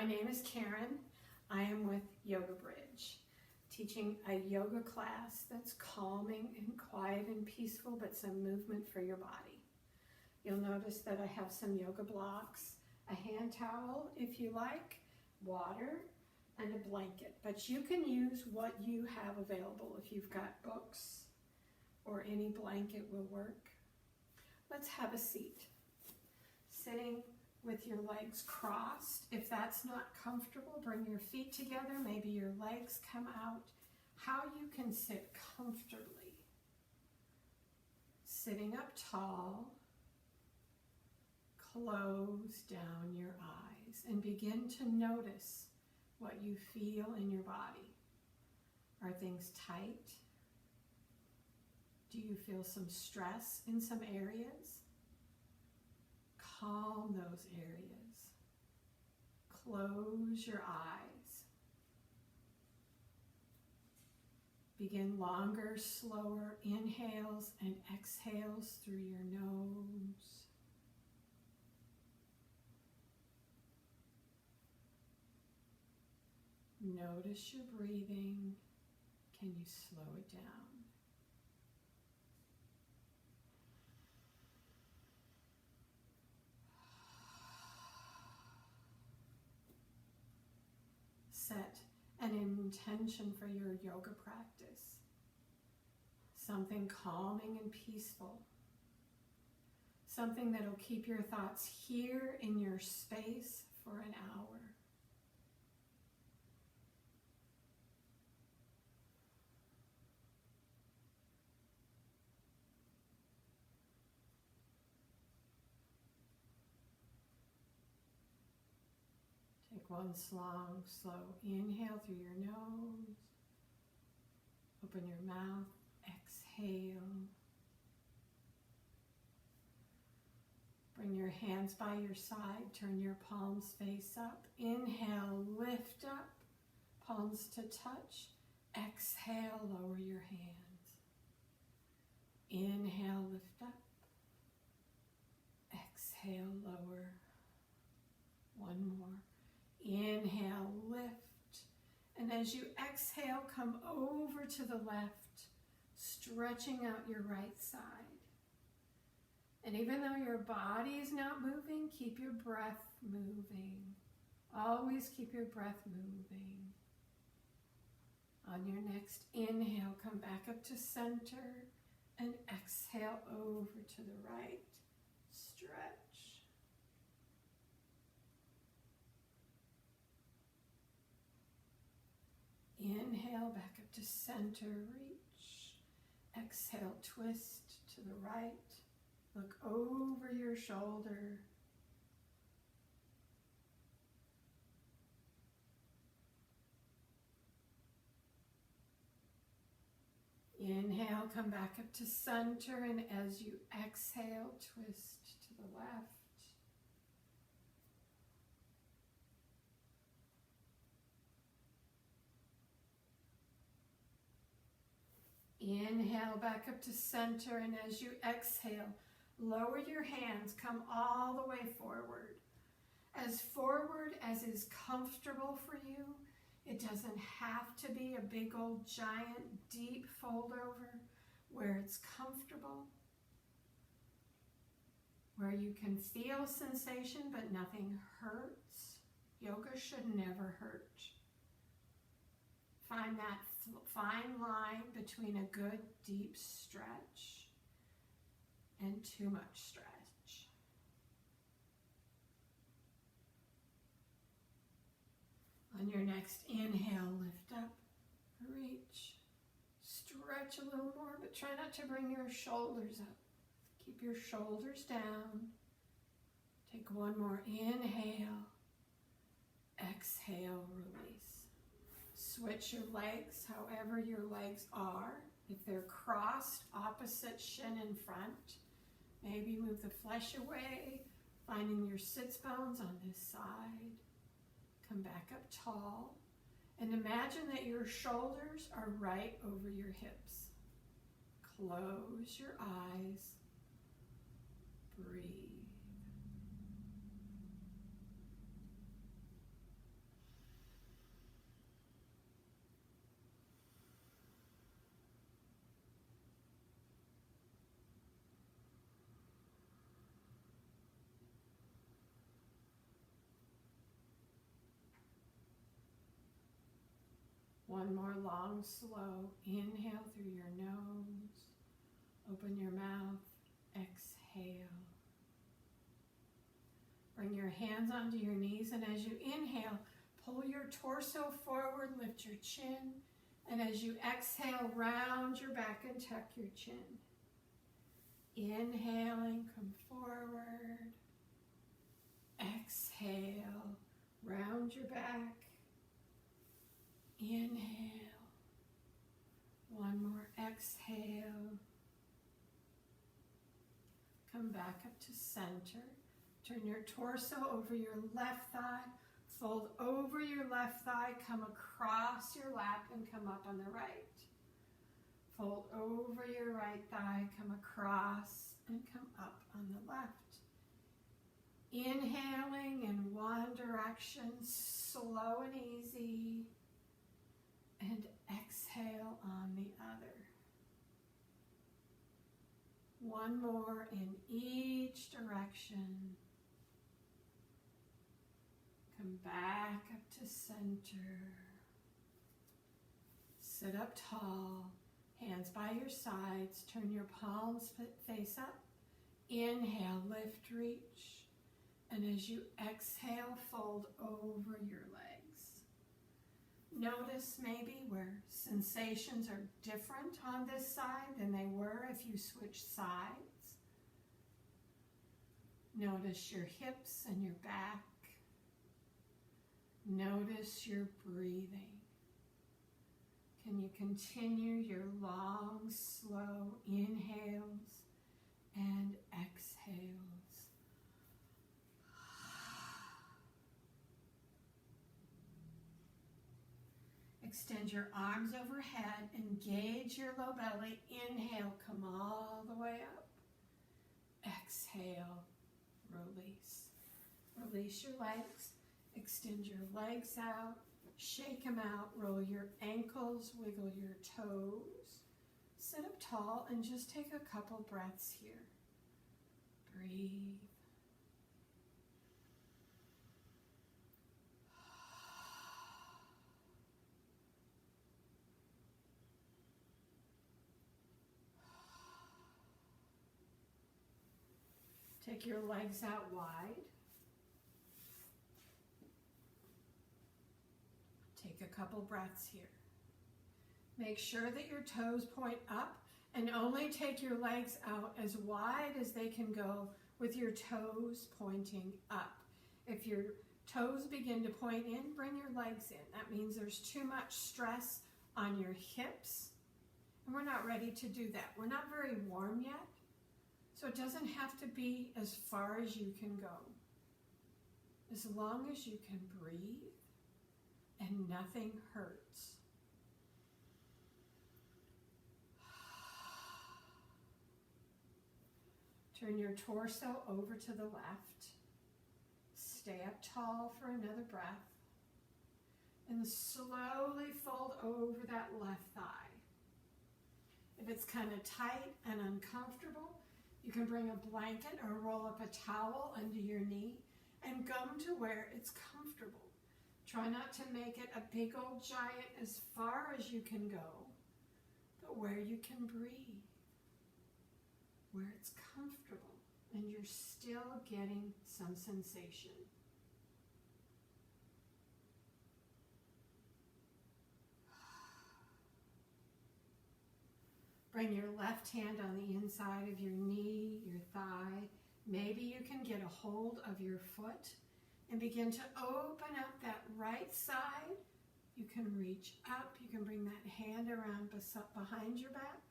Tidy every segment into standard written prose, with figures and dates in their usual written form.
My name is Karen. I am with Yoga Bridge, teaching a yoga class that's calming and quiet and peaceful, but some movement for your body. You'll notice that I have some yoga blocks, a hand towel if you like, water, and a blanket. But you can use what you have available. If you've got books or any blanket will work. Let's have a seat. Sitting with your legs crossed. If that's not comfortable, bring your feet together. Maybe your legs come out. How you can sit comfortably. Sitting up tall. Close down your eyes and begin to notice what you feel in your body. Are things tight? Do you feel some stress in some areas? Calm those areas. Close your eyes. Begin longer, slower inhales and exhales through your nose. Notice your breathing. Can you slow it down? Set an intention for your yoga practice. Something calming and peaceful. Something that'll keep your thoughts here in your space for an hour. Take one long, slow inhale through your nose. Open your mouth. Exhale. Bring your hands by your side. Turn your palms face up. Inhale, lift up. Palms to touch. Exhale, lower your hands. Inhale, lift up. Exhale, lower. One more. Inhale, lift, and as you exhale, come over to the left, stretching out your right side. And even though your body is not moving, keep your breath moving. Always keep your breath moving. On your next inhale, come back up to center, and exhale over to the right. Stretch. Inhale, back up to center, reach. Exhale, twist to the right. Look over your shoulder. Inhale, come back up to center, and as you exhale, twist to the left. Inhale, back up to center, and as you exhale, lower your hands, come all the way forward as is comfortable for you. It doesn't have to be a big old giant deep fold over. Where it's comfortable, where you can feel sensation but nothing hurts. Yoga should never hurt. Find that fine line between a good deep stretch and too much stretch. On your next inhale, lift up, reach, stretch a little more, but try not to bring your shoulders up. Keep your shoulders down. Take one more inhale, exhale, release. Switch your legs however your legs are. If they're crossed, opposite shin in front. Maybe move the flesh away, finding your sits bones on this side. Come back up tall. And imagine that your shoulders are right over your hips. Close your eyes. Breathe. One more long, slow inhale through your nose. Open your mouth. Exhale. Bring your hands onto your knees, and as you inhale, pull your torso forward, lift your chin, and as you exhale, round your back and tuck your chin. Inhaling, come forward. Exhale, round your back. Inhale. One more exhale. Come back up to center. Turn your torso over your left thigh. Fold over your left thigh. Come across your lap and come up on the right. Fold over your right thigh. Come across and come up on the left. Inhaling in one direction, slow and easy. And exhale on the other. One more in each direction. Come back up to center. Sit up tall, hands by your sides. Turn your palms face up. Inhale, lift, reach. And as you exhale, fold over your legs. Notice maybe where sensations are different on this side than they were if you switch sides. Notice your hips and your back. Notice your breathing. Can you continue your long, slow inhales and exhales? Extend your arms overhead, engage your low belly. Inhale, come all the way up. Exhale, release. Release your legs, extend your legs out, shake them out, roll your ankles, wiggle your toes. Sit up tall and just take a couple breaths here. Breathe. Take your legs out wide. Take a couple breaths here. Make sure that your toes point up and only take your legs out as wide as they can go with your toes pointing up. If your toes begin to point in, bring your legs in. That means there's too much stress on your hips, and we're not ready to do that. We're not very warm yet. So it doesn't have to be as far as you can go. As long as you can breathe and nothing hurts. Turn your torso over to the left. Stay up tall for another breath. And slowly fold over that left thigh. If it's kind of tight and uncomfortable, you can bring a blanket or roll up a towel under your knee and gum to where it's comfortable. Try not to make it a big old giant as far as you can go, but where you can breathe, where it's comfortable and you're still getting some sensation. Bring your left hand on the inside of your knee, your thigh. Maybe you can get a hold of your foot and begin to open up that right side. You can reach up. You can bring that hand around behind your back.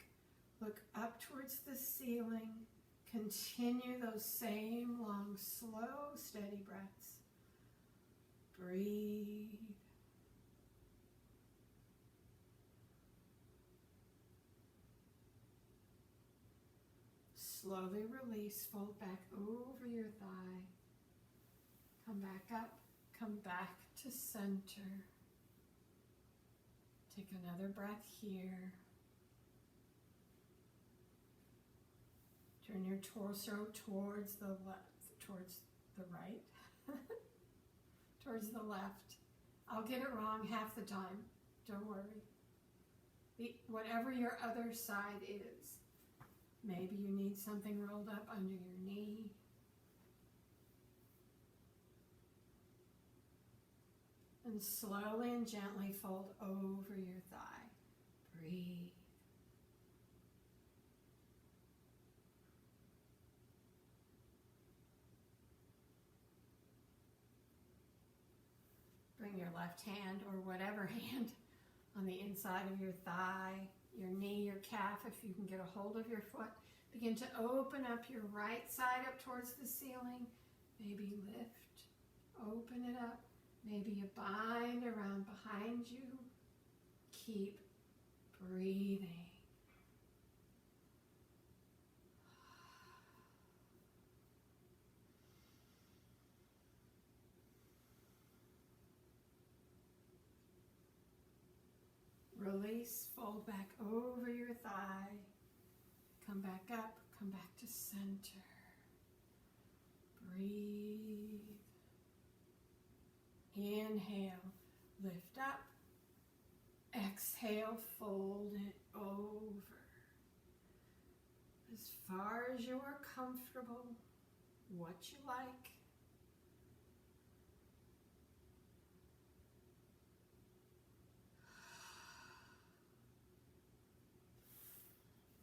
Look up towards the ceiling. Continue those same long, slow, steady breaths. Breathe. Slowly release, fold back over your thigh. Come back up, come back to center. Take another breath here. Turn your torso towards the left, towards the right, towards the left. I'll get it wrong half the time. Don't worry. Whatever your other side is. Maybe you need something rolled up under your knee. And slowly and gently fold over your thigh. Breathe. Bring your left hand or whatever hand on the inside of your thigh, your knee, your calf, if you can get a hold of your foot. Begin to open up your right side up towards the ceiling. Maybe lift, open it up. Maybe you bind around behind you. Keep breathing. Release, fold back over your thigh. Come back up, come back to center. Breathe. Inhale, lift up. Exhale, fold it over. As far as you are comfortable, what you like.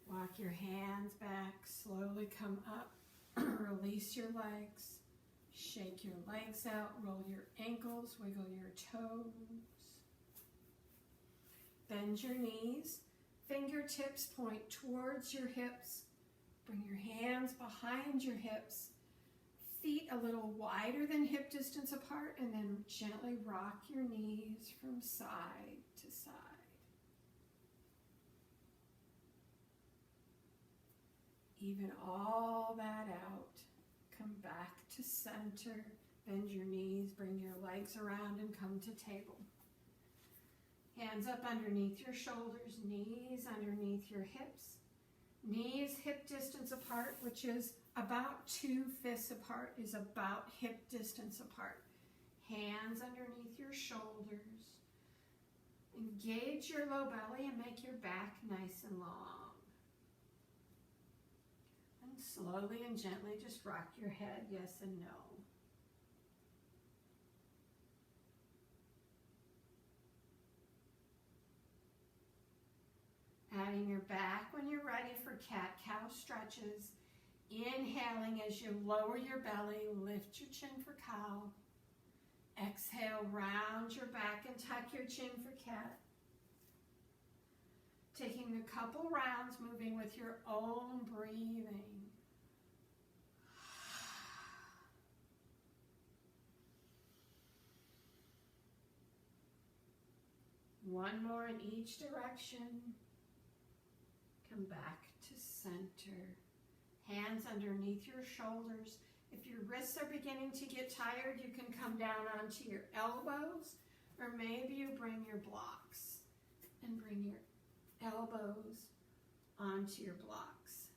Walk your hands back, slowly come up, release your legs, shake your legs out, roll your ankles, wiggle your toes. Bend your knees, fingertips point towards your hips, bring your hands behind your hips, feet a little wider than hip distance apart, and then gently rock your knees from side to side. Even all that out. Come back to center. Bend your knees, bring your legs around and come to table. Hands up underneath your shoulders, knees underneath your hips. Knees hip distance apart, which is about 2/5 apart, is about hip distance apart. Hands underneath your shoulders. Engage your low belly and make your back nice and long. And slowly and gently just rock your head yes and no. Adding your back when you're ready for cat-cow stretches. Inhaling as you lower your belly, lift your chin for cow. Exhale, round your back and tuck your chin for cat. Taking a couple rounds, moving with your own breathing. One more in each direction. Come back to center. Hands underneath your shoulders. If your wrists are beginning to get tired, you can come down onto your elbows, or maybe you bring your blocks and bring your elbows onto your blocks.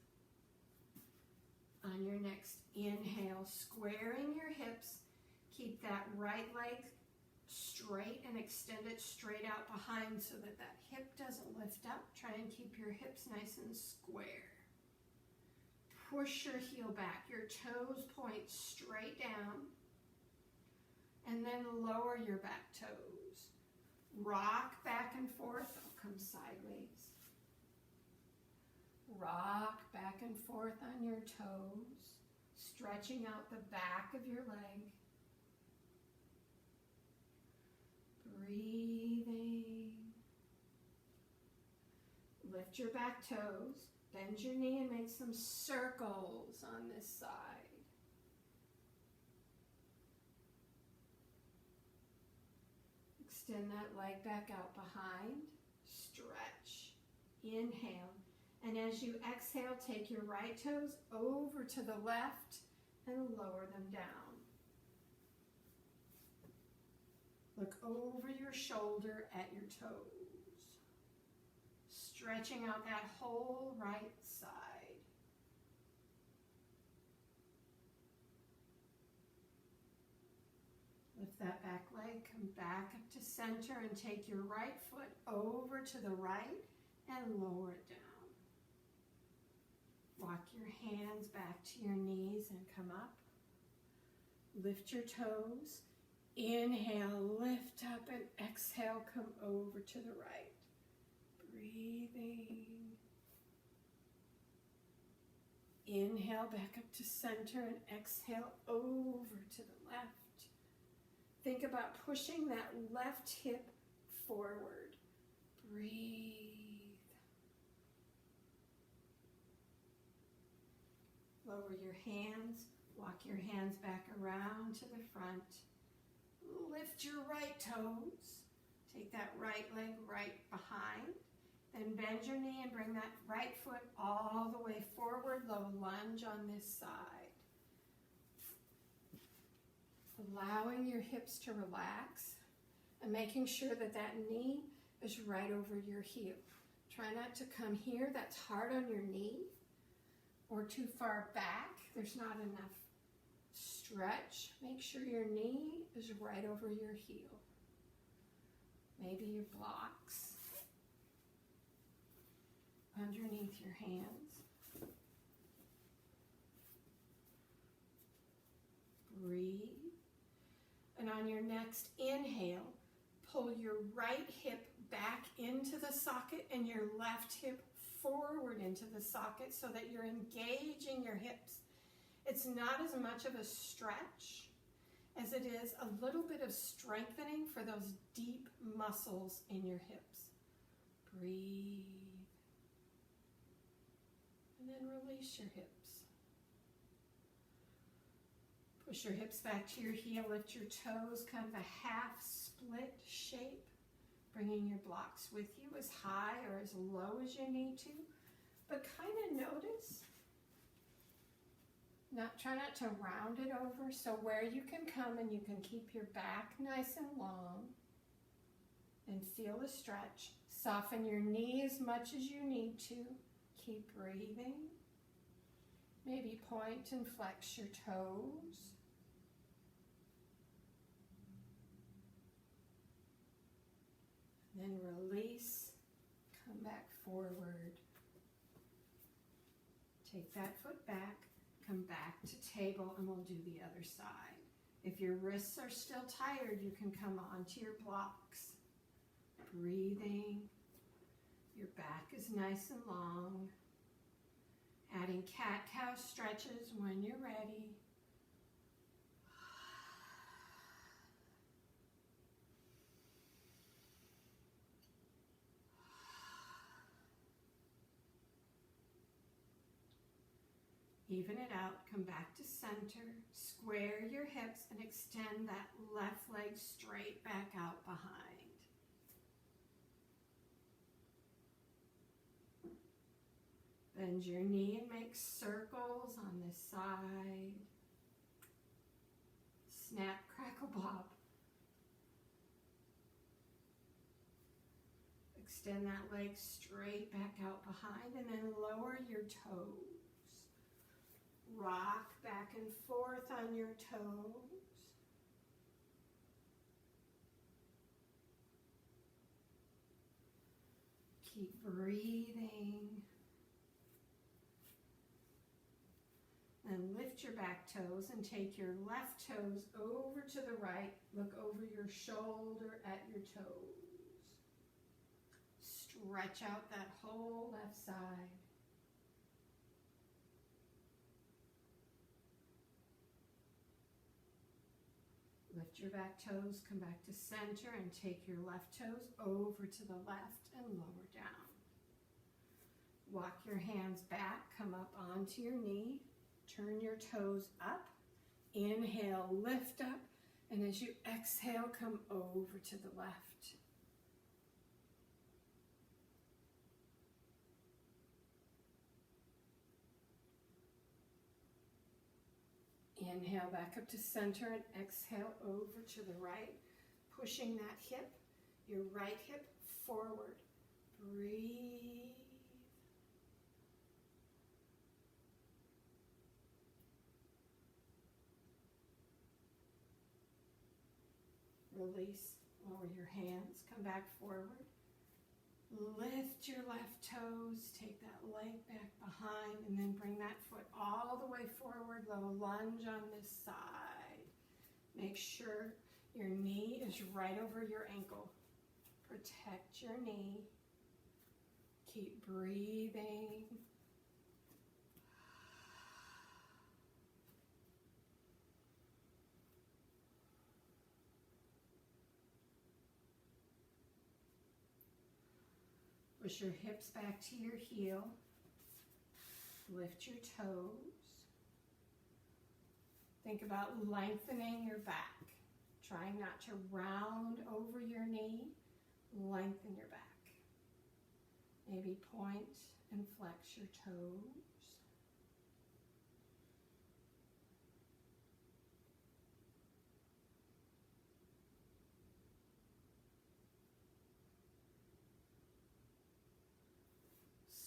On your next inhale, squaring your hips, keep that right leg straight and extend it straight out behind so that that hip doesn't lift up. Try and keep your hips nice and square. Push your heel back. Your toes point straight down. And then lower your back toes. Rock back and forth. I'll come sideways. Rock back and forth on your toes. Stretching out the back of your leg. Breathing. Lift your back toes. Bend your knee and make some circles on this side. Extend that leg back out behind. Stretch. Inhale. And as you exhale, take your right toes over to the left and lower them down. Look over your shoulder at your toes. Stretching out that whole right side. Lift that back leg, come back up to center and take your right foot over to the right and lower it down. Walk your hands back to your knees and come up. Lift your toes. Inhale, lift up, and exhale, come over to the right. Breathing. Inhale back up to center and exhale over to the left. Think about pushing that left hip forward. Breathe. Lower your hands. Walk your hands back around to the front. Lift your right toes. Take that right leg right behind. Then bend your knee and bring that right foot all the way forward. Low lunge on this side. Allowing your hips to relax and making sure that that knee is right over your heel. Try not to come here. That's hard on your knee or too far back. There's not enough stretch. Make sure your knee is right over your heel. Maybe your blocks underneath your hands. Breathe. And on your next inhale, pull your right hip back into the socket and your left hip forward into the socket so that you're engaging your hips. It's not as much of a stretch as it is a little bit of strengthening for those deep muscles in your hips. Breathe. And then release your hips. Push your hips back to your heel, lift your toes, kind of a half split shape, bringing your blocks with you as high or as low as you need to. But kind of notice, try not to round it over, so where you can come and you can keep your back nice and long and feel the stretch. Soften your knee as much as you need to. Keep breathing. Maybe point and flex your toes. Then release. Come back forward. Take that foot back. Come back to table and we'll do the other side. If your wrists are still tired, you can come onto your blocks. Breathing. Your back is nice and long. Adding cat-cow stretches when you're ready. Even it out, come back to center, square your hips and extend that left leg straight back out behind. Bend your knee and make circles on this side. Snap, crackle, bob. Extend that leg straight back out behind and then lower your toes. Rock back and forth on your toes. Keep breathing. And lift your back toes and take your left toes over to the right. Look over your shoulder at your toes. Stretch out that whole left side. Lift your back toes, come back to center and take your left toes over to the left and lower down. Walk your hands back, come up onto your knee. Turn your toes up, inhale, lift up, and as you exhale, come over to the left. Inhale back up to center and exhale over to the right, pushing that hip, your right hip forward. Breathe. Release. Lower your hands. Come back forward. Lift your left toes. Take that leg back behind and then bring that foot all the way forward. Little lunge on this side. Make sure your knee is right over your ankle. Protect your knee. Keep breathing. Push your hips back to your heel. Lift your toes. Think about lengthening your back. Trying not to round over your knee. Lengthen your back. Maybe point and flex your toes.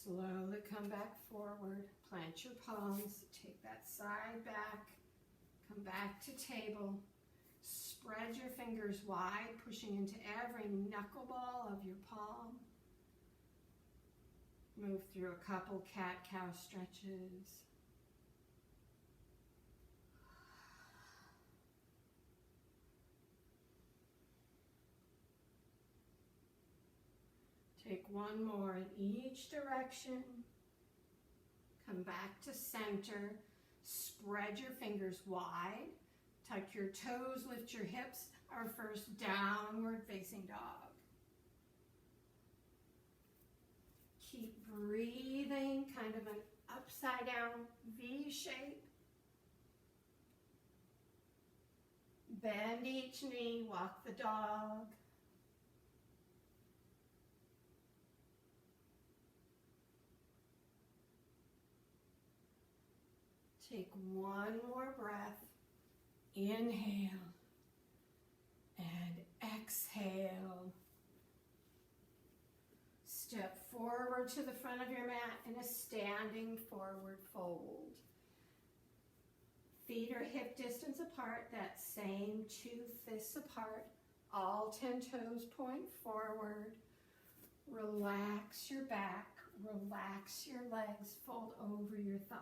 Slowly come back forward. Plant your palms. Take that side back. Come back to table. Spread your fingers wide, pushing into every knuckleball of your palm. Move through a couple cat-cow stretches. Take one more in each direction. Come back to center. Spread your fingers wide. Tuck your toes, lift your hips. Our first downward facing dog. Keep breathing, kind of an upside down V shape. Bend each knee, walk the dog. Take one more breath. Inhale and exhale. Step forward to the front of your mat in a standing forward fold. Feet are hip distance apart, that same 2 fists apart. All 10 toes point forward. Relax your back, relax your legs, fold over your thighs.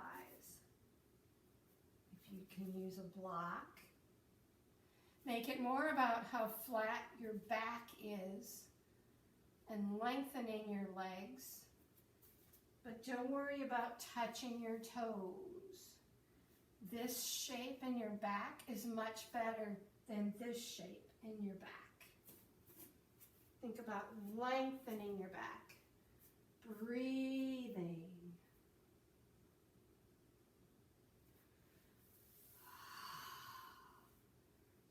If you can use a block, make it more about how flat your back is and lengthening your legs. But don't worry about touching your toes. This shape in your back is much better than this shape in your back. Think about lengthening your back. Breathing.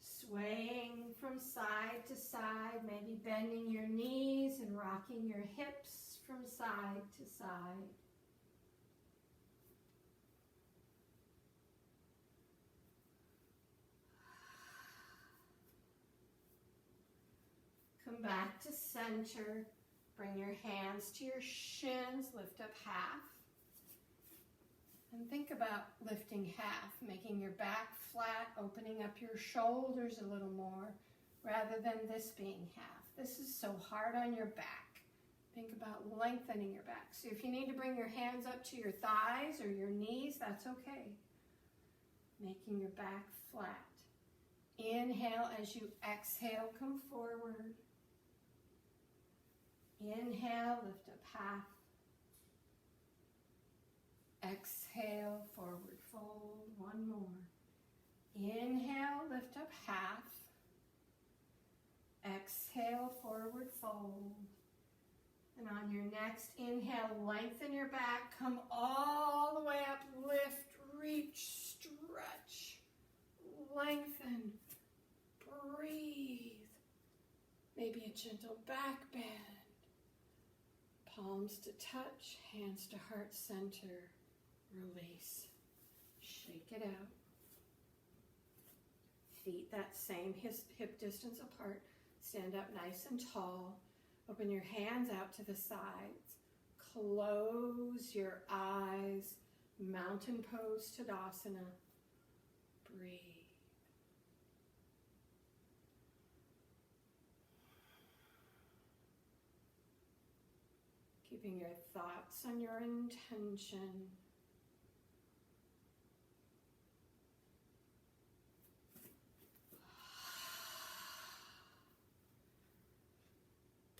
Swaying from side to side, maybe bending your knees and rocking your hips from side to side. Come back to center. Bring your hands to your shins, lift up half. And think about lifting half, making your back flat, opening up your shoulders a little more, rather than this being half. This is so hard on your back. Think about lengthening your back. So if you need to bring your hands up to your thighs or your knees, that's okay. Making your back flat. Inhale as you exhale, come forward. Inhale, lift up half. Exhale, forward fold, one more. Inhale, lift up half. Exhale, forward fold. And on your next inhale, lengthen your back, come all the way up, lift, reach, stretch, lengthen, breathe. Maybe a gentle back bend. Palms to touch, hands to heart center. Release. Shake it out. Feet that same hip distance apart. Stand up nice and tall. Open your hands out to the sides. Close your eyes. Mountain pose, Tadasana. Breathe. Keeping your thoughts on your intention.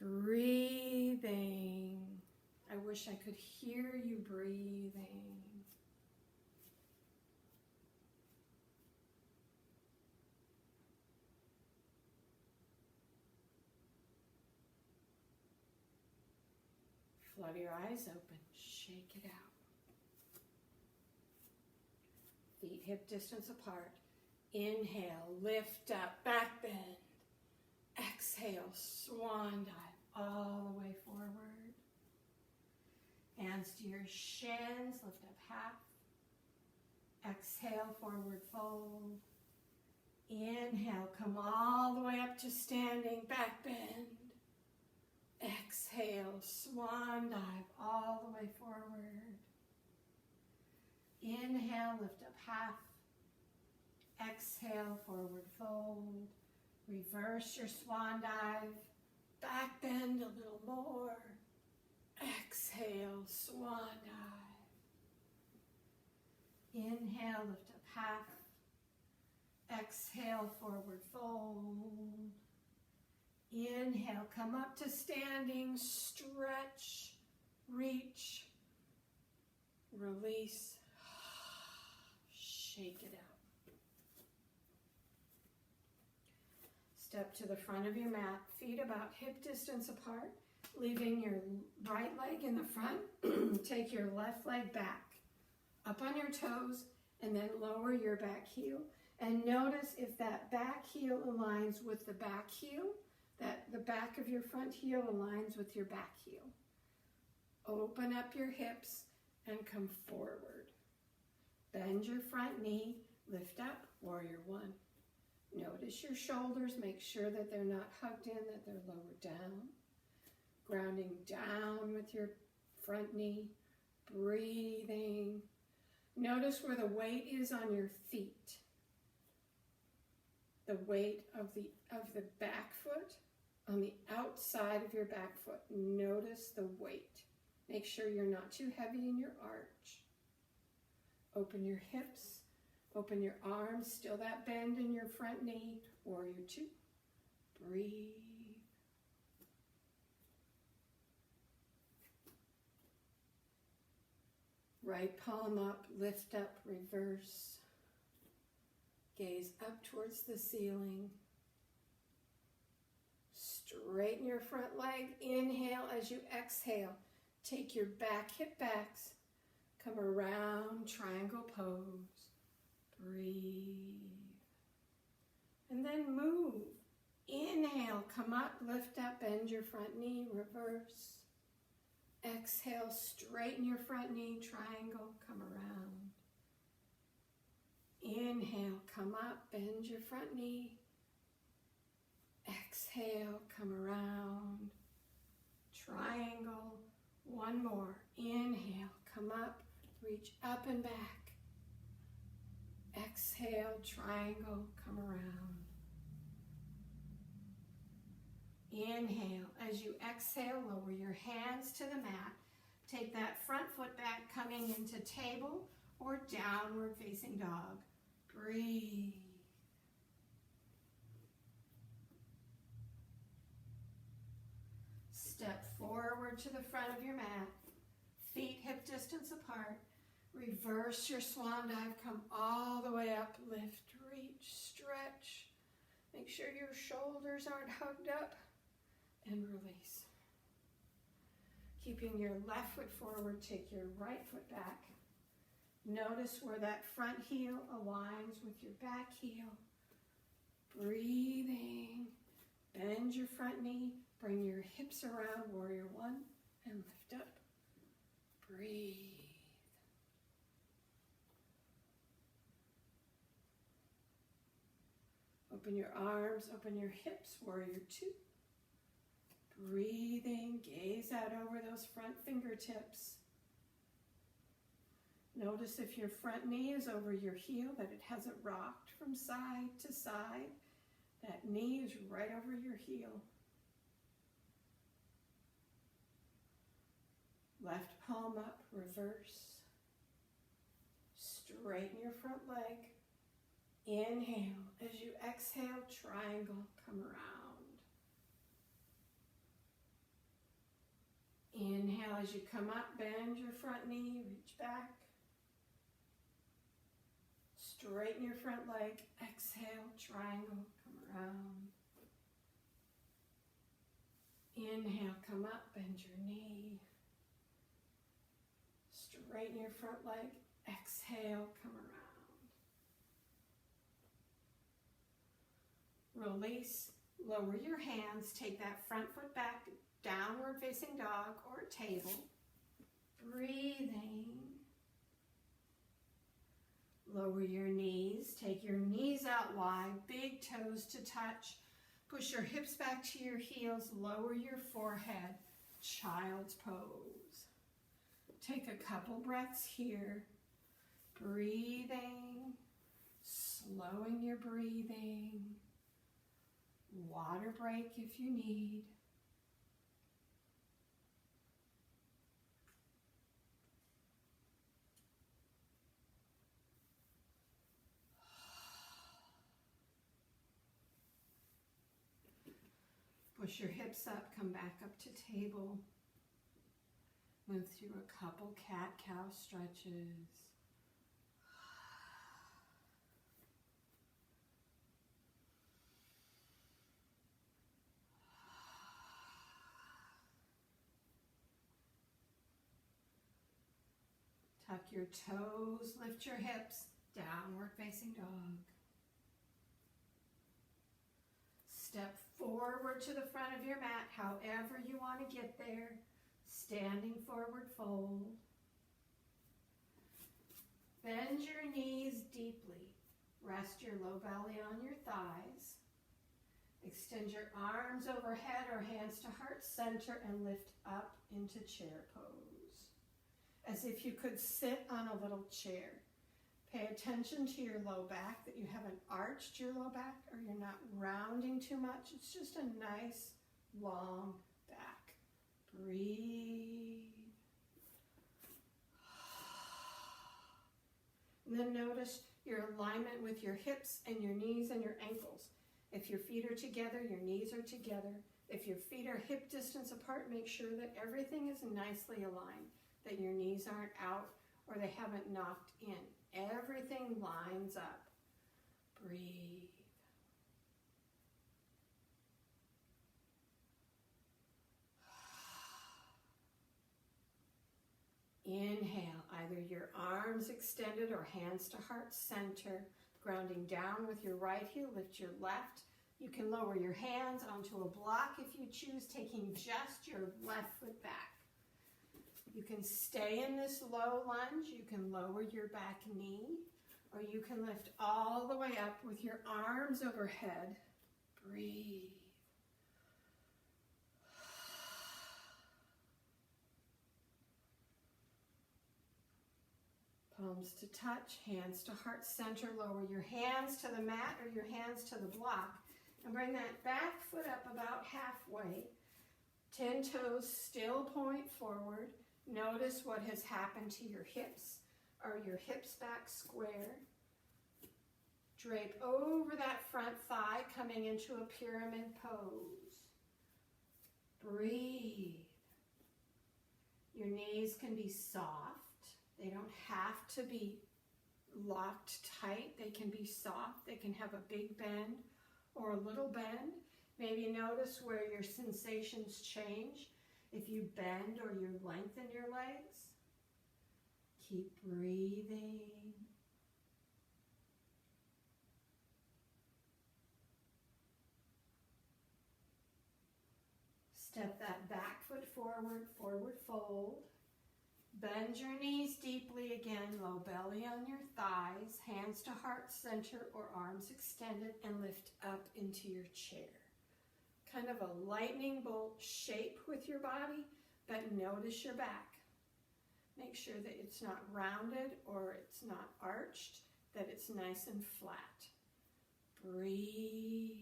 Breathing. I wish I could hear you breathing. Flutter your eyes open. Shake it out. Feet hip distance apart. Inhale, lift up, back bend. Exhale, swan dive all the way forward. Hands to your shins, lift up half. Exhale, forward fold. Inhale, come all the way up to standing, back bend. Exhale, swan dive all the way forward. Inhale, lift up half. Exhale, forward fold. Reverse your swan dive. Back bend a little more. Exhale, swan dive. Inhale, lift up half. Exhale, forward fold. Inhale, come up to standing, stretch, reach, release, shake it out. Step to the front of your mat, feet about hip distance apart, leaving your right leg in the front. Take your left leg back, up on your toes, and then lower your back heel. And notice if that back heel aligns with the back heel, that the back of your front heel aligns with your back heel. Open up your hips and come forward. Bend your front knee, lift up, warrior one. Notice your shoulders, make sure that they're not hugged in, that they're lowered down. Grounding down with your front knee, breathing. Notice where the weight is on your feet. The weight of the back foot on the outside of your back foot. Notice the weight. Make sure you're not too heavy in your arch. Open your hips, open your arms, still that bend in your front knee. Warrior two. Breathe. Right palm up, lift up, reverse. Gaze up towards the ceiling. Straighten your front leg. Inhale as you exhale. Take your back hip backs. Come around, triangle pose. Breathe. And then move. Inhale, come up, lift up, bend your front knee, reverse. Exhale, straighten your front knee, triangle, come around. Inhale, come up, bend your front knee. Exhale, come around. Triangle, one more. Inhale, come up, reach up and back. Exhale, triangle, come around. Inhale. As you exhale, lower your hands to the mat. Take that front foot back, coming into table or downward facing dog. Breathe. Step forward to the front of your mat. Feet hip distance apart. Reverse your swan dive. Come all the way up. Lift, reach, stretch. Make sure your shoulders aren't hugged up. And release. Keeping your left foot forward, take your right foot back. Notice where that front heel aligns with your back heel. Breathing. Bend your front knee. Bring your hips around, warrior one, and lift up. Breathe. Open your arms, open your hips, warrior two. Breathing, gaze out over those front fingertips. Notice if your front knee is over your heel, that it hasn't rocked from side to side. That knee is right over your heel. Left palm up, reverse. Straighten your front leg. Inhale. As you exhale, triangle, come around. Inhale as you come up, bend your front knee, reach back. Straighten your front leg. Exhale, triangle, come around. Inhale, come up, bend your knee. Straighten your front leg. Exhale, come around. Release. Lower your hands. Take that front foot back, downward facing dog or table. Breathing. Lower your knees. Take your knees out wide, big toes to touch. Push your hips back to your heels. Lower your forehead. Child's pose. Take a couple breaths here. Breathing. Slowing your breathing. Water break if you need. Push your hips up, come back up to table. Move through a couple cat-cow stretches. Tuck your toes, lift your hips, downward facing dog. Step forward to the front of your mat, however you want to get there. Standing forward fold. Bend your knees deeply. Rest your low belly on your thighs. Extend your arms overhead or hands to heart center and lift up into chair pose. As if you could sit on a little chair. Pay attention to your low back, that you haven't arched your low back or you're not rounding too much. It's just a nice long back. Breathe. And then notice your alignment with your hips and your knees and your ankles. If your feet are together, your knees are together. If your feet are hip distance apart, make sure that everything is nicely aligned, that your knees aren't out or they haven't knocked in. Everything lines up. Breathe. Inhale, either your arms extended or hands to heart center, grounding down with your right heel, lift your left. You can lower your hands onto a block if you choose, taking just your left foot back. You can stay in this low lunge, you can lower your back knee, or you can lift all the way up with your arms overhead. Breathe. Palms to touch, hands to heart center. Lower your hands to the mat or your hands to the block. And bring that back foot up about halfway. 10 toes still point forward. Notice what has happened to your hips. Are your hips back square? Drape over that front thigh, coming into a pyramid pose. Breathe. Your knees can be soft. They don't have to be locked tight. They can be soft. They can have a big bend or a little bend. Maybe notice where your sensations change. If you bend or you lengthen your legs, keep breathing. Step that back foot forward, forward fold. Bend your knees deeply again, low belly on your thighs, hands to heart center or arms extended, and lift up into your chair. Kind of a lightning bolt shape with your body, but notice your back. Make sure that it's not rounded or it's not arched, that it's nice and flat. Breathe.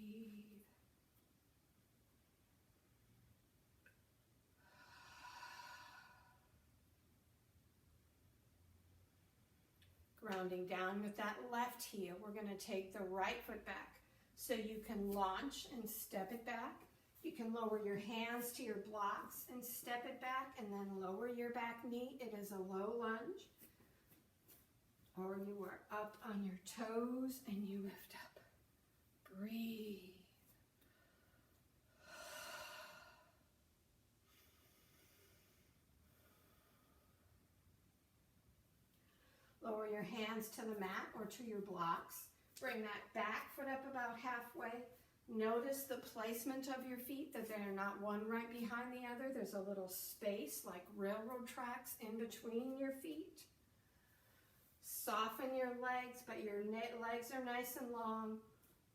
Grounding down with that left heel. We're going to take the right foot back. So you can launch and step it back. You can lower your hands to your blocks and step it back, and then lower your back knee. It is a low lunge. Or you are up on your toes and you lift up. Breathe. Lower your hands to the mat or to your blocks. Bring that back foot up about halfway. Notice the placement of your feet, that they're not one right behind the other. There's a little space like railroad tracks in between your feet. Soften your legs, but your legs are nice and long.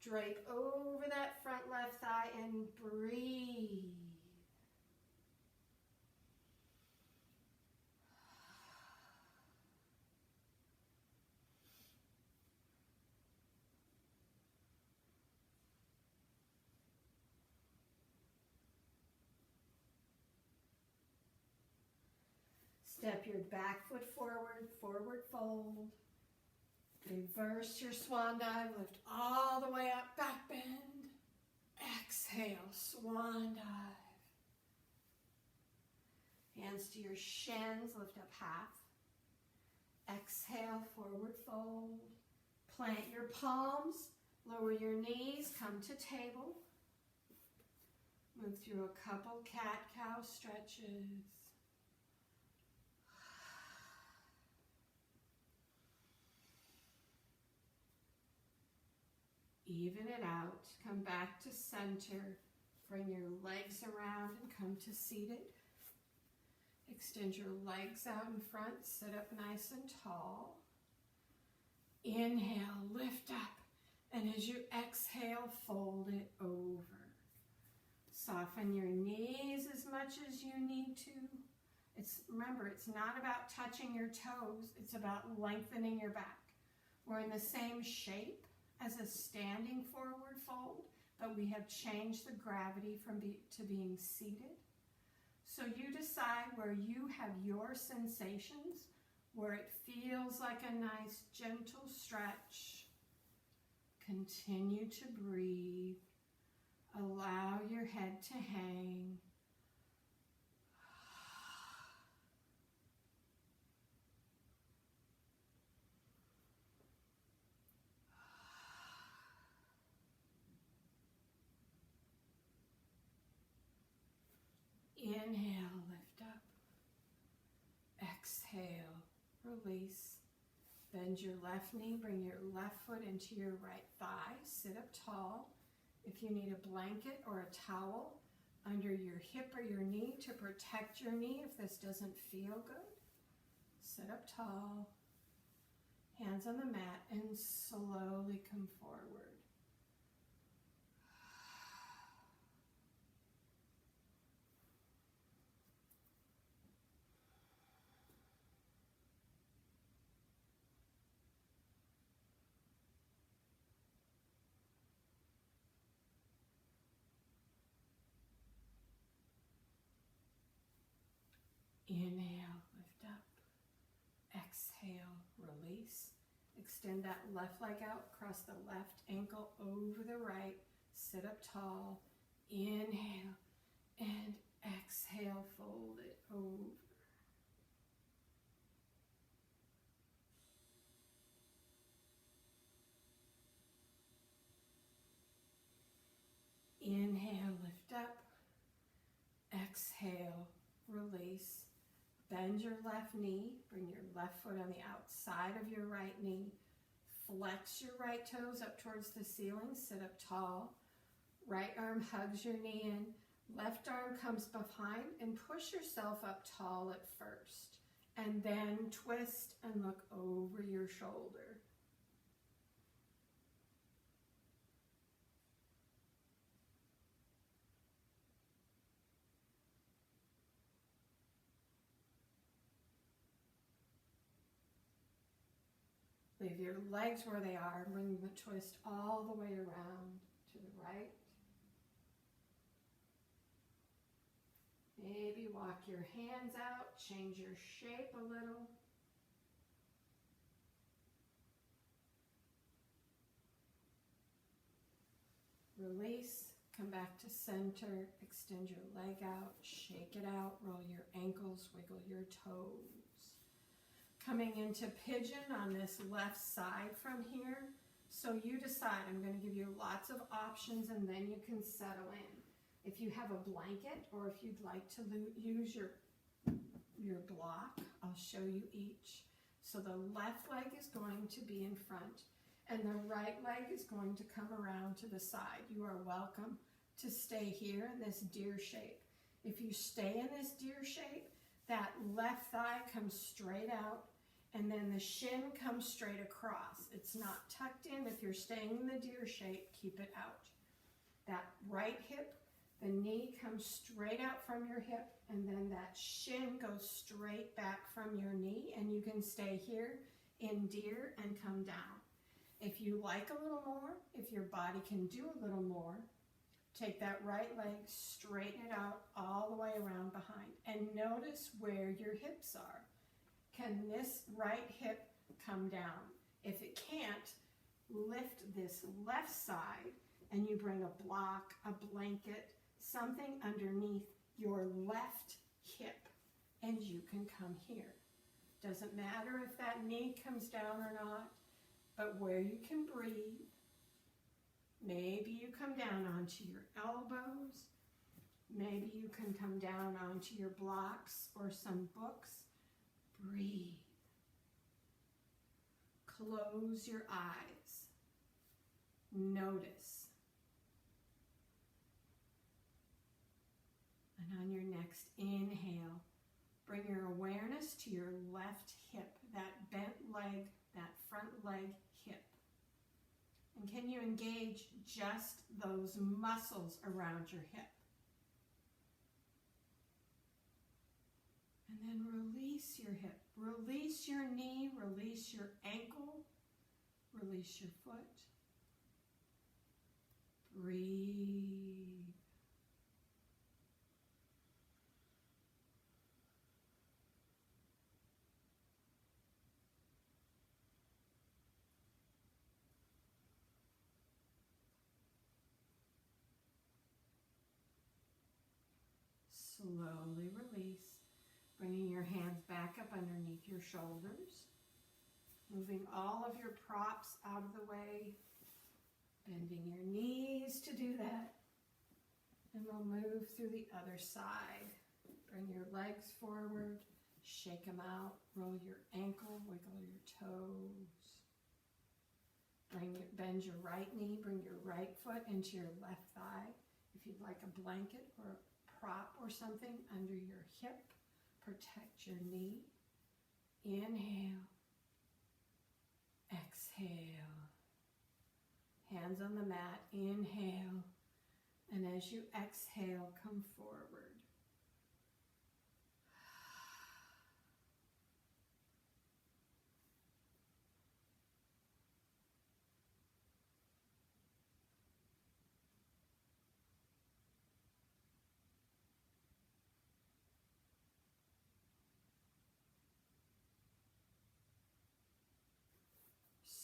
Drape over that front left thigh and breathe. Step your back foot forward, forward fold. Reverse your swan dive, lift all the way up, back bend. Exhale, swan dive. Hands to your shins, lift up half. Exhale, forward fold. Plant your palms, lower your knees, come to table. Move through a couple cat-cow stretches. Even it out. Come back to center. Bring your legs around and come to seated. Extend your legs out in front. Sit up nice and tall. Inhale, lift up. And as you exhale, fold it over. Soften your knees as much as you need to. Remember, it's not about touching your toes. It's about lengthening your back. We're in the same shape as a standing forward fold, but we have changed the gravity to being seated. So you decide where you have your sensations, where it feels like a nice gentle stretch. Continue to breathe. Allow your head to hang. Inhale, lift up. Exhale, release. Bend your left knee, bring your left foot into your right thigh. Sit up tall. If you need a blanket or a towel under your hip or your knee to protect your knee if this doesn't feel good, sit up tall. Hands on the mat and slowly come forward. Inhale, lift up. Exhale, release. Extend that left leg out, cross the left ankle over the right. Sit up tall. Inhale and exhale, fold it over. Inhale, lift up. Exhale, release. Bend your left knee. Bring your left foot on the outside of your right knee. Flex your right toes up towards the ceiling. Sit up tall. Right arm hugs your knee in. Left arm comes behind and push yourself up tall at first. And then twist and look over your shoulder. Leave your legs where they are. Bring the twist all the way around to the right. Maybe walk your hands out. Change your shape a little. Release. Come back to center. Extend your leg out. Shake it out. Roll your ankles. Wiggle your toes. Coming into pigeon on this left side from here. So you decide. I'm going to give you lots of options and then you can settle in. If you have a blanket or if you'd like to use your block, I'll show you each. So the left leg is going to be in front and the right leg is going to come around to the side. You are welcome to stay here in this deer shape. If you stay in this deer shape, that left thigh comes straight out and then the shin comes straight across. It's not tucked in. If you're staying in the deer shape, keep it out. That right hip, the knee comes straight out from your hip and then that shin goes straight back from your knee and you can stay here in deer and come down. If you like a little more, if your body can do a little more, take that right leg, straighten it out all the way around behind and notice where your hips are. Can this right hip come down? If it can't, lift this left side and you bring a block, a blanket, something underneath your left hip and you can come here. Doesn't matter if that knee comes down or not, but where you can breathe. Maybe you come down onto your elbows. Maybe you can come down onto your blocks or some books. Breathe. Close your eyes. Notice. And on your next inhale, bring your awareness to your left hip, that bent leg, that front leg hip. And can you engage just those muscles around your hip? And then release your hip. Release your knee, release your ankle, release your foot. Breathe. Slowly release, bringing your hands back up underneath your shoulders, moving all of your props out of the way, bending your knees to do that, and we'll move through the other side. Bring your legs forward, shake them out, roll your ankle, wiggle your toes. Bend your right knee, bring your right foot into your left thigh. If you'd like a blanket or prop or something under your hip, protect your knee. Inhale, exhale, hands on the mat, inhale, and as you exhale, come forward.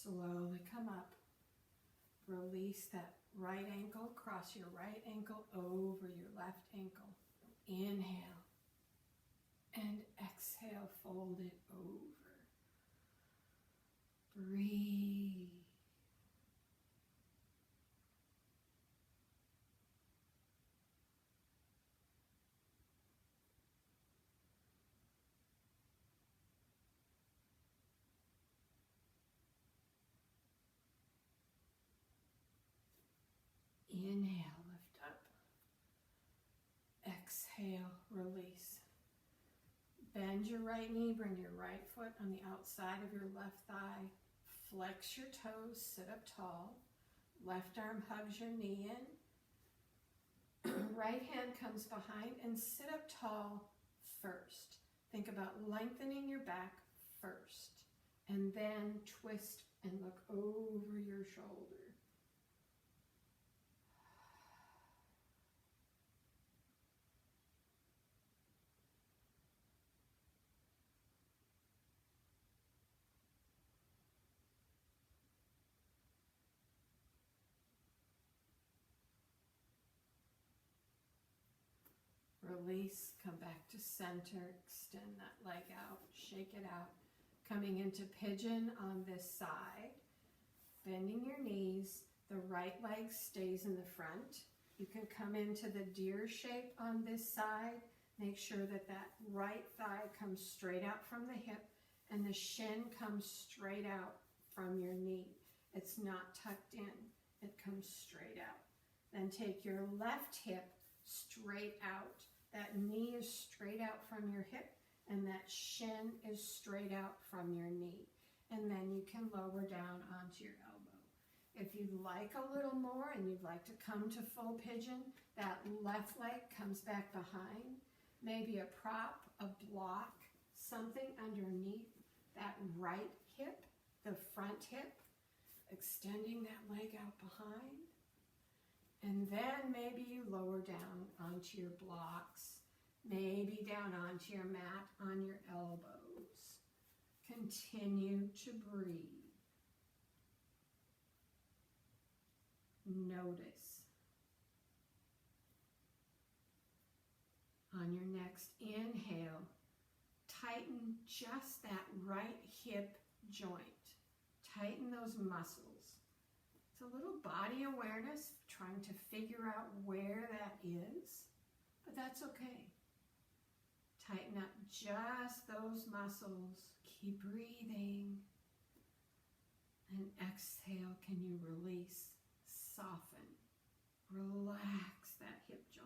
Slowly come up. Release that right ankle, cross your right ankle over your left ankle. Inhale and exhale, fold it over. Breathe. Inhale, lift up. Exhale, release. Bend your right knee, bring your right foot on the outside of your left thigh. Flex your toes, sit up tall. Left arm hugs your knee in. Right hand comes behind and sit up tall first. Think about lengthening your back first. And then twist and look over your shoulder. Release, come back to center, extend that leg out, shake it out. Coming into pigeon on this side, bending your knees, the right leg stays in the front. You can come into the deer shape on this side. Make sure that that right thigh comes straight out from the hip and the shin comes straight out from your knee. It's not tucked in, it comes straight out. Then take your left hip straight out. That knee is straight out from your hip and that shin is straight out from your knee. And then you can lower down onto your elbow. If you'd like a little more and you'd like to come to full pigeon, that left leg comes back behind. Maybe a prop, a block, something underneath that right hip, the front hip, extending that leg out behind. And then maybe you lower down onto your blocks, maybe down onto your mat on your elbows. Continue to breathe. Notice. On your next inhale, tighten just that right hip joint. Tighten those muscles. It's a little body awareness, trying to figure out where that is, but that's okay. Tighten up just those muscles. Keep breathing. And exhale, can you release, soften, relax that hip joint.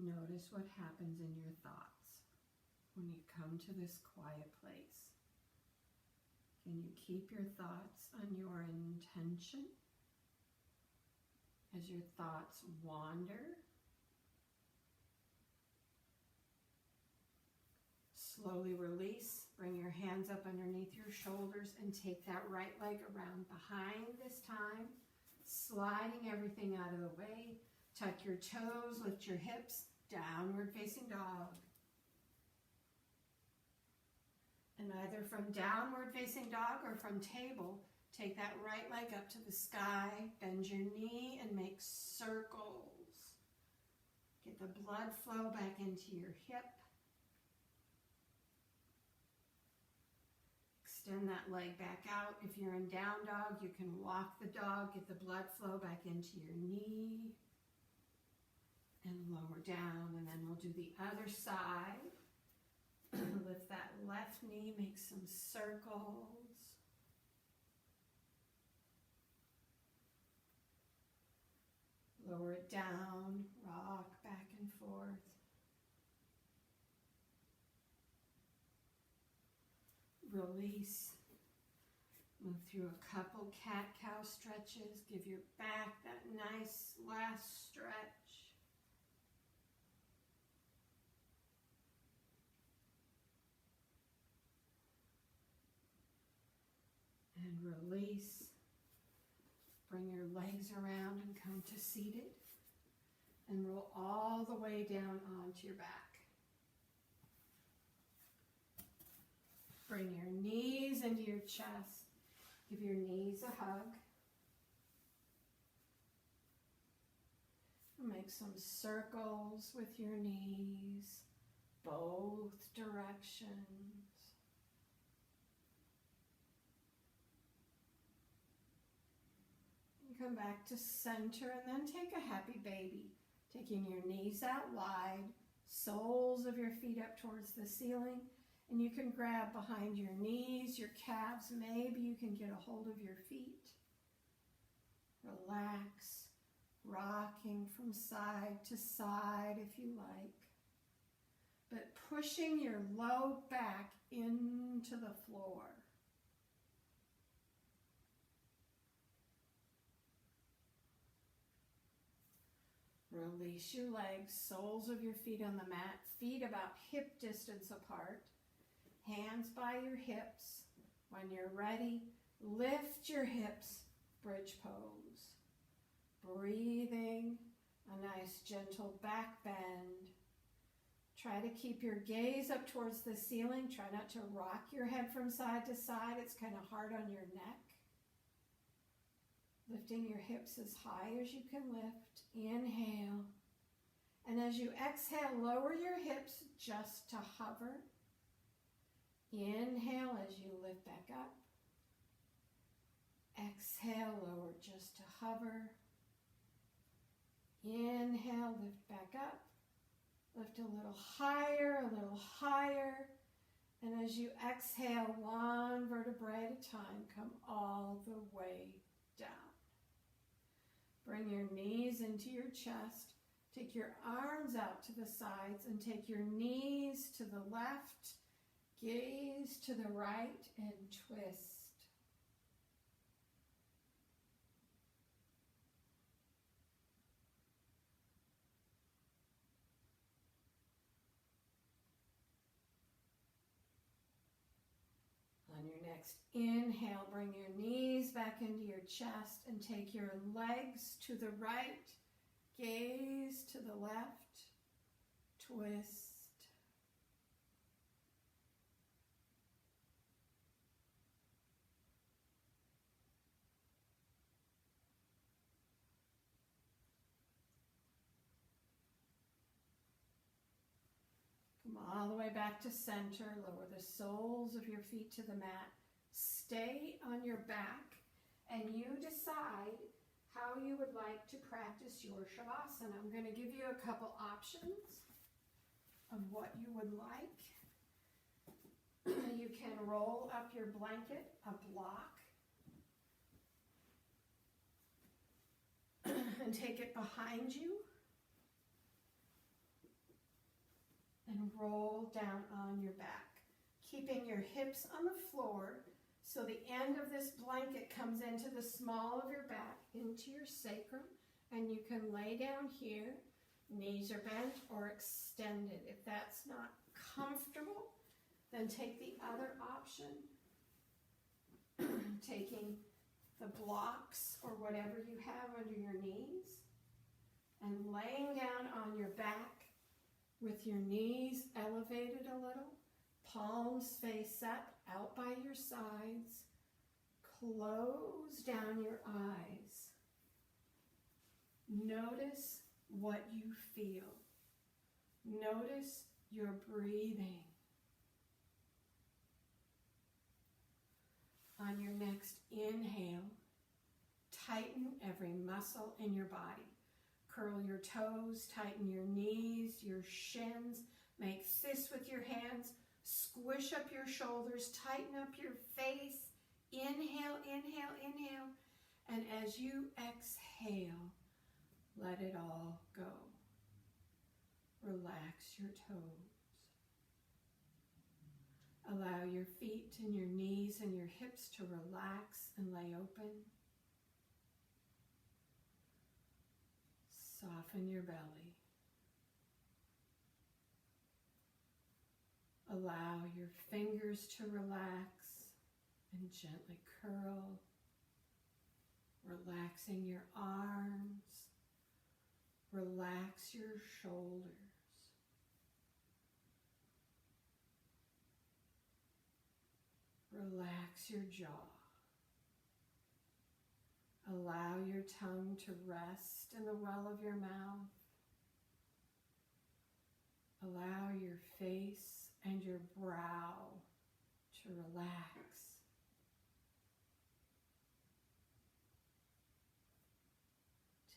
Notice what happens in your thoughts when you come to this quiet place. Can you keep your thoughts on your intention as your thoughts wander? Slowly release. Bring your hands up underneath your shoulders and take that right leg around behind this time, sliding everything out of the way. Tuck your toes, lift your hips, downward facing dog. And either from downward facing dog or from table, take that right leg up to the sky, bend your knee and make circles. Get the blood flow back into your hip. Extend that leg back out. If you're in down dog, you can walk the dog, get the blood flow back into your knee. And lower down, and then we'll do the other side. Lift that left knee, make some circles. Lower it down, rock back and forth. Release. Move through a couple cat-cow stretches. Give your back that nice last stretch. And release. Bring your legs around and come to seated. And roll all the way down onto your back. Bring your knees into your chest. Give your knees a hug. Make some circles with your knees, both directions. Come back to center and then take a happy baby. Taking your knees out wide, soles of your feet up towards the ceiling, and you can grab behind your knees, your calves, maybe you can get a hold of your feet. Relax, rocking from side to side if you like, but pushing your low back into the floor. Release your legs, soles of your feet on the mat, feet about hip distance apart, hands by your hips. When you're ready, lift your hips, bridge pose. Breathing, a nice gentle back bend. Try to keep your gaze up towards the ceiling. Try not to rock your head from side to side. It's kind of hard on your neck. Lifting your hips as high as you can lift. Inhale. And as you exhale, lower your hips just to hover. Inhale as you lift back up. Exhale, lower just to hover. Inhale, lift back up. Lift a little higher, a little higher. And as you exhale, one vertebrae at a time, come all the way down. Bring your knees into your chest. Take your arms out to the sides and take your knees to the left, gaze to the right, and twist. On your next inhale, bring your knees back into your chest and take your legs to the right, gaze to the left, twist. Come all the way back to center. Lower the soles of your feet to the mat. Stay on your back, and you decide how you would like to practice your Shavasana. I'm going to give you a couple options of what you would like. You can roll up your blanket a block and take it behind you and roll down on your back, keeping your hips on the floor so the end of this blanket comes into the small of your back, into your sacrum, and you can lay down here. Knees are bent or extended. If that's not comfortable, then take the other option, taking the blocks or whatever you have under your knees and laying down on your back with your knees elevated a little, palms face up, out by your sides. Close down your eyes. Notice what you feel. Notice your breathing. On your next inhale, tighten every muscle in your body. Curl your toes, tighten your knees, your shins. Make fists with your hands. Squish up your shoulders, tighten up your face. Inhale, inhale, inhale. And as you exhale, let it all go. Relax your toes. Allow your feet and your knees and your hips to relax and lay open. Soften your belly. Allow your fingers to relax and gently curl, relaxing your arms, relax your shoulders. Relax your jaw. Allow your tongue to rest in the well of your mouth. Allow your face and your brow to relax.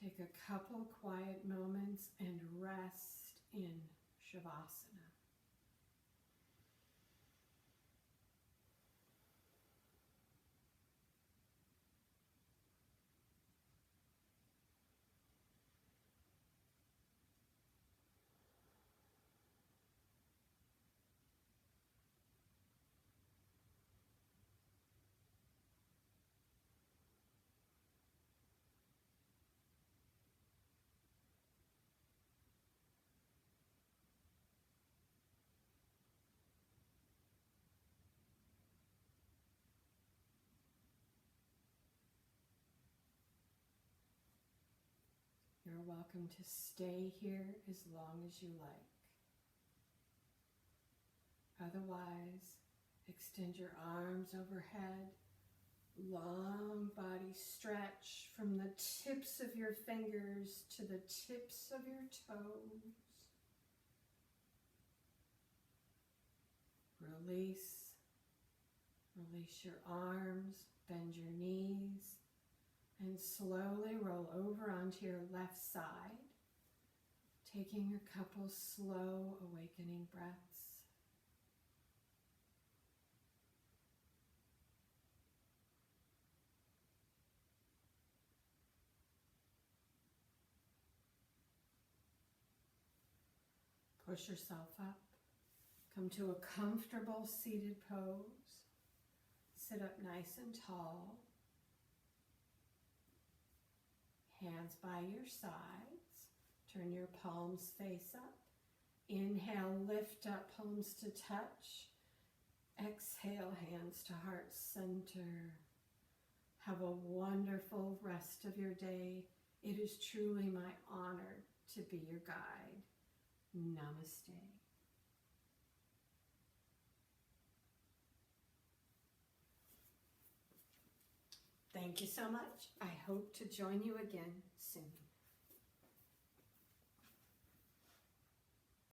Take a couple quiet moments and rest in Shavasana. You're welcome to stay here as long as you like. Otherwise, extend your arms overhead. Long body stretch from the tips of your fingers to the tips of your toes. Release. Release your arms, bend your knees, and slowly roll over onto your left side, taking a couple slow awakening breaths. Push yourself up. Come to a comfortable seated pose. Sit up nice and tall. Hands by your sides. Turn your palms face up. Inhale, lift up, palms to touch. Exhale, hands to heart center. Have a wonderful rest of your day. It is truly my honor to be your guide. Namaste. Thank you so much. I hope to join you again soon.